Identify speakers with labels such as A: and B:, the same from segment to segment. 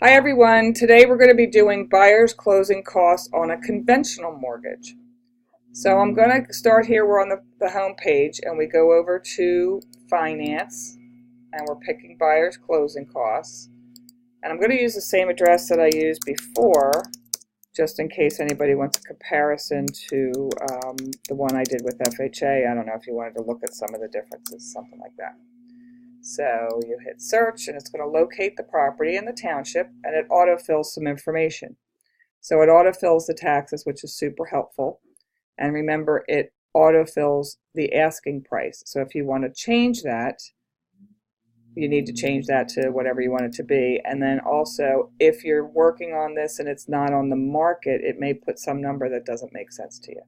A: Hi everyone, today we're going to be doing buyer's closing costs on a conventional mortgage. So I'm going to start here, we're on the home page and we go over to finance and we're picking buyer's closing costs. And I'm going to use the same address that I used before, just in case anybody wants a comparison to the one I did with FHA. I don't know if you wanted to look at some of the differences, something like that. So you hit search and it's going to locate the property in the township and it autofills some information. So it autofills the taxes, which is super helpful. And remember, it autofills the asking price. So if you want to change that, you need to change that to whatever you want it to be. And then also, if you're working on this and it's not on the market, it may put some number that doesn't make sense to you.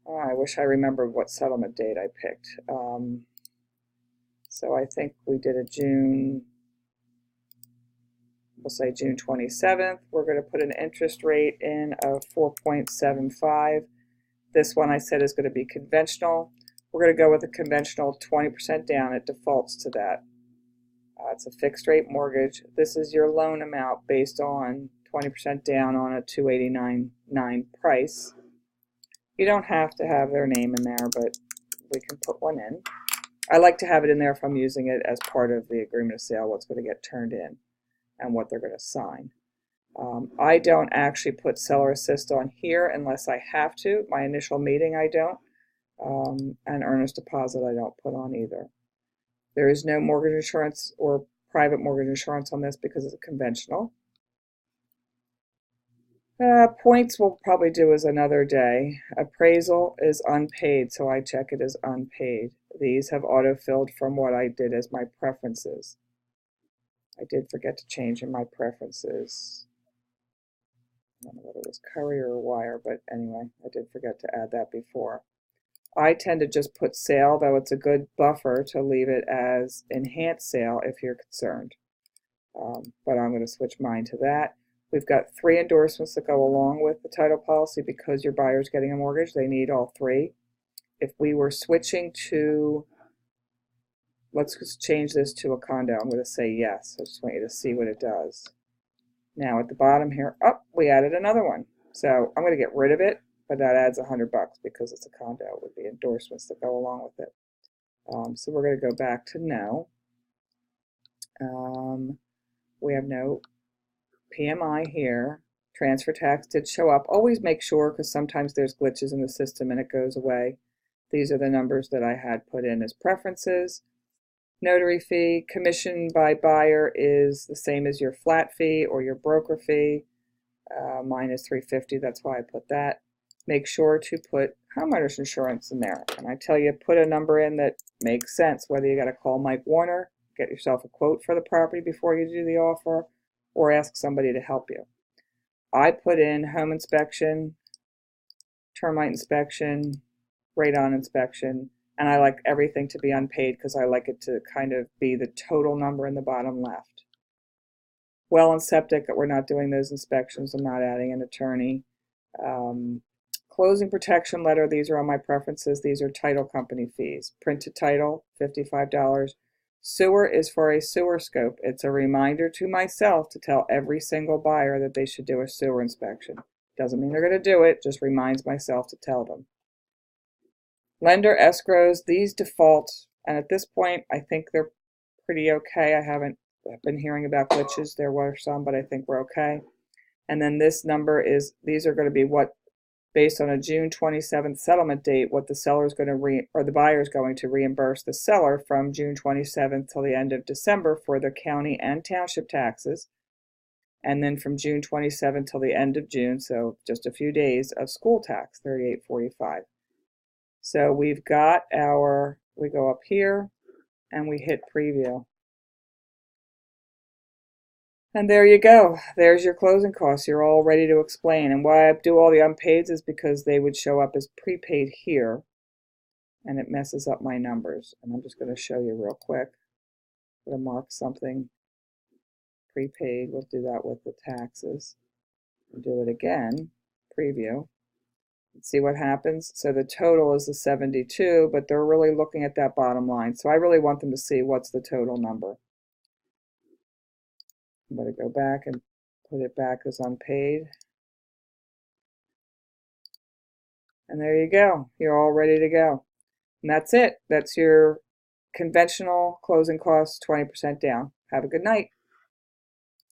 A: Oh, I wish I remembered what settlement date I picked. So I think we did a June, we'll say June 27th. We're going to put an interest rate in of 4.75. This one I said is going to be conventional. We're going to go with a conventional 20% down. It defaults to that. It's a fixed rate mortgage. This is your loan amount based on 20% down on a $289.9 price. You don't have to have their name in there, but we can put one in. I like to have it in there if I'm using it as part of the agreement of sale, what's going to get turned in and what they're going to sign. I don't actually put seller assist on here unless I have to. My initial meeting I don't, and earnest deposit I don't put on either. There is no mortgage insurance or private mortgage insurance on this because it's a conventional. Points we'll probably do as another day. Appraisal is unpaid, so I check it as unpaid. These have auto-filled from what I did as my preferences. I did forget to change in my preferences. I don't know whether it was courier or wire, but anyway, I did forget to add that before. I tend to just put sale, though it's a good buffer to leave it as enhanced sale if you're concerned. But I'm going to switch mine to that. We've got 3 endorsements that go along with the title policy because your buyer's getting a mortgage. They need all 3. If we were switching to, let's just change this to a condo. I'm going to say yes. I just want you to see what it does. Now at the bottom here, we added another one. So I'm going to get rid of it, but that adds $100 because it's a condo with the endorsements that go along with it. So we're going to go back to no. We have no PMI here. Transfer tax did show up. Always make sure because sometimes there's glitches in the system and it goes away. These are the numbers that I had put in as preferences. Notary fee, commission by buyer is the same as your flat fee or your broker fee. Mine is $350, that's why I put that. Make sure to put homeowner's insurance in there. And I tell you, put a number in that makes sense, whether you got to call Mike Warner, get yourself a quote for the property before you do the offer, or ask somebody to help you. I put in home inspection, termite inspection, radon inspection, and I like everything to be unpaid because I like it to kind of be the total number in the bottom left. Well and septic, we're not doing those inspections. I'm not adding an attorney. Closing protection letter, these are on my preferences. These are title company fees. Printed title, $55. Sewer is for a sewer scope. It's a reminder to myself to tell every single buyer that they should do a sewer inspection. Doesn't mean they're going to do it, just reminds myself to tell them. Lender escrows, these default, and at this point I think they're pretty okay. I haven't been hearing about glitches. There were some, but I think we're okay. And then this number is, these are going to be what, based on a June 27th settlement date, what the seller is going to or the buyer is going to reimburse the seller from June 27th till the end of December for the county and township taxes, and then from June 27th till the end of June, so just a few days of school tax, $38.45. So we've got our, we go up here and we hit preview. And there you go. There's your closing costs. You're all ready to explain. And why I do all the unpaids is because they would show up as prepaid here, and it messes up my numbers. And I'm just going to show you real quick. I'm going to mark something prepaid. We'll do that with the taxes. We'll do it again. Preview. Let's see what happens. So the total is the 72, but they're really looking at that bottom line. So I really want them to see what's the total number. I'm going to go back and put it back as unpaid. And there you go. You're all ready to go. And that's it. That's your conventional closing costs 20% down. Have a good night.